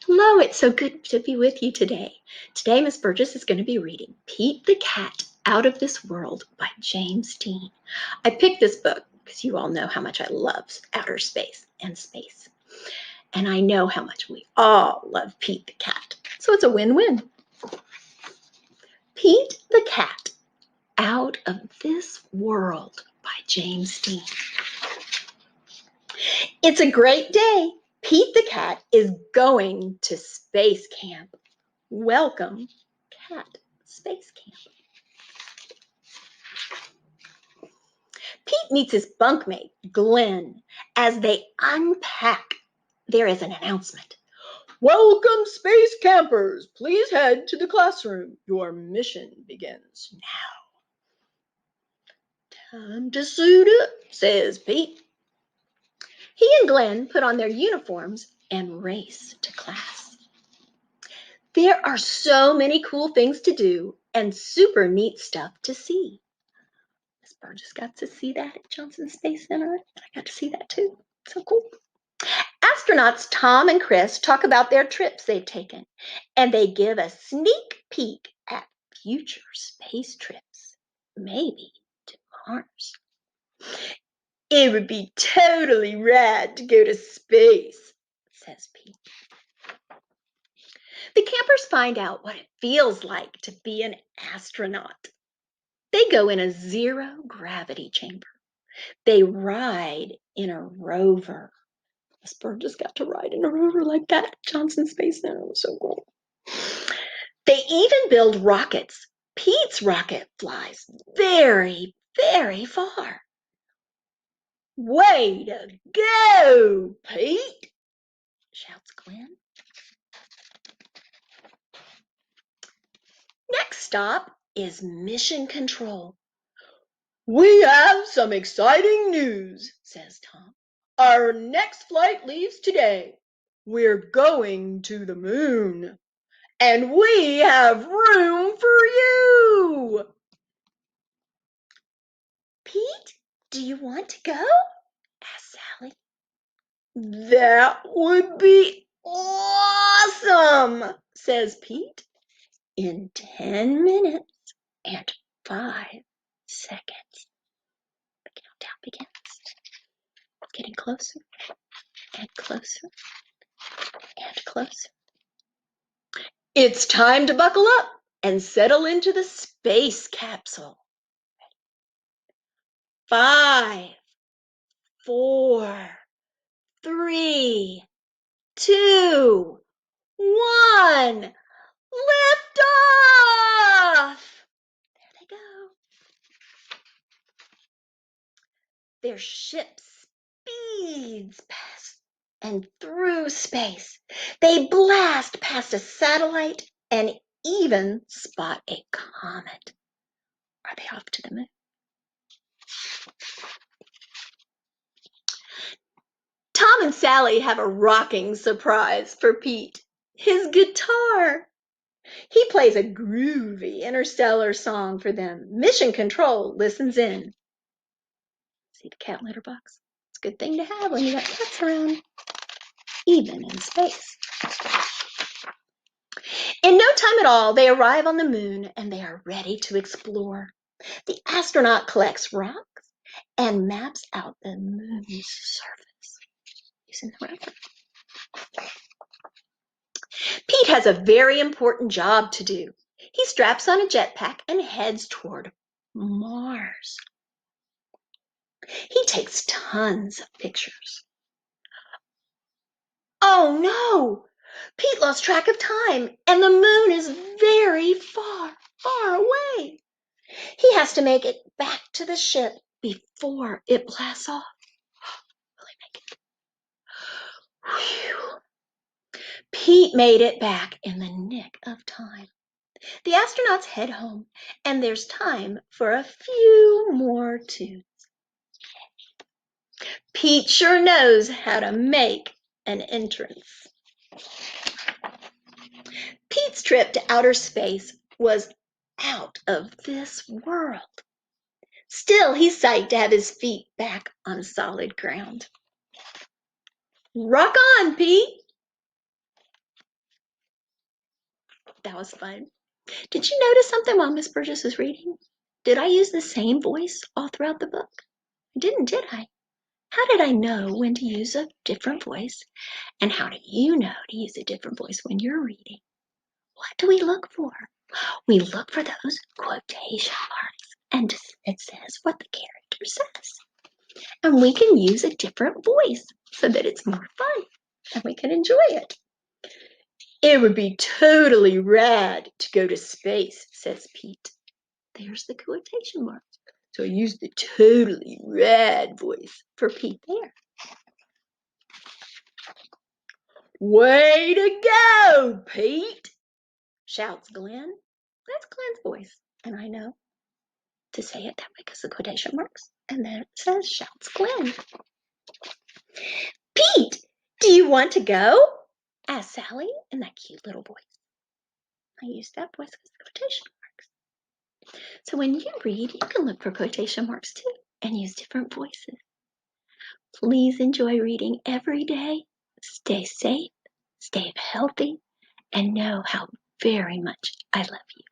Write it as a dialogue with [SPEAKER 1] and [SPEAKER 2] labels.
[SPEAKER 1] Hello, it's so good to be with you today. Today, Miss Burgess is going to be reading Pete the Cat Out of This World by James Dean. I picked this book because you all know how much I love outer space and space. And I know how much we all love Pete the Cat. So it's a win-win. Pete the Cat Out of This World by James Dean. It's a great day. Pete the Cat is going to space camp. Welcome, Cat Space Camp. Pete meets his bunkmate, Glenn. As they unpack, there is an announcement. Welcome, space campers. Please head to the classroom. Your mission begins now. Time to suit up, says Pete. He and Glenn put on their uniforms and race to class. There are so many cool things to do and super neat stuff to see. Miss Burgess got to see that at Johnson Space Center. I got to see that too. So cool. Astronauts Tom and Chris talk about their trips they've taken, and they give a sneak peek at future space trips, maybe to Mars. It would be totally rad to go to space, says Pete. The campers find out what it feels like to be an astronaut. They go in a zero-gravity chamber. They ride in a rover. Miss Burgess got to ride in a rover like that at Johnson Space Center. It was so cool. They even build rockets. Pete's rocket flies very, very far. Way to go, Pete, shouts Glenn. Next stop is Mission Control. We have some exciting news, says Tom. Our next flight leaves today. We're going to the moon. And we have room for you. Pete, do you want to go? Asked Sally. That would be awesome, says Pete. In 10 minutes and 5 seconds. The countdown begins. Getting closer and closer and closer. It's time to buckle up and settle into the space capsule. 5, 4, 3, 2, 1. Lift off! There they go. Their ship speeds past and through space. They blast past a satellite and even spot a comet. Are they off to the moon? Tom and Sally have a rocking surprise for Pete. His guitar. He plays a groovy interstellar song for them. Mission Control listens in. See the cat litter box? It's a good thing to have when you got cats around, even in space. In no time at all, they arrive on the moon and they are ready to explore. The astronaut collects rocks and maps out the moon's surface using the rover. Pete has a very important job to do. He straps on a jetpack and heads toward Mars. He takes tons of pictures. Oh no! Pete lost track of time and the moon is very far, far away. He has to make it back to the ship before it blasts off. Will he make it? Whew. Pete made it back in the nick of time. The astronauts head home, and there's time for a few more toots. Pete sure knows how to make an entrance. Pete's trip to outer space was out of this world. Still, he's psyched to have his feet back on solid ground. Rock on, Pete! that was fun. Did you notice something while Miss Burgess was reading? Did I use the same voice all throughout the book? I didn't, did I? How did I know when to use a different voice? And how do you know to use a different voice when you're reading? What do we look for? We look for those quotation marks, and it says what the character says. And we can use a different voice so that it's more fun and we can enjoy it. It would be totally rad to go to space, says Pete. There's the quotation marks. So I used the totally rad voice for Pete there. Way to go, Pete, shouts Glenn. That's Glenn's voice, and I know to say it that way because the quotation marks, and then it says shouts Glenn. Pete, do you want to go? Asked Sally in that cute little voice. I used that voice because of quotation marks. So when you read, you can look for quotation marks too and use different voices. Please enjoy reading every day. Stay safe, stay healthy, and know how very much I love you.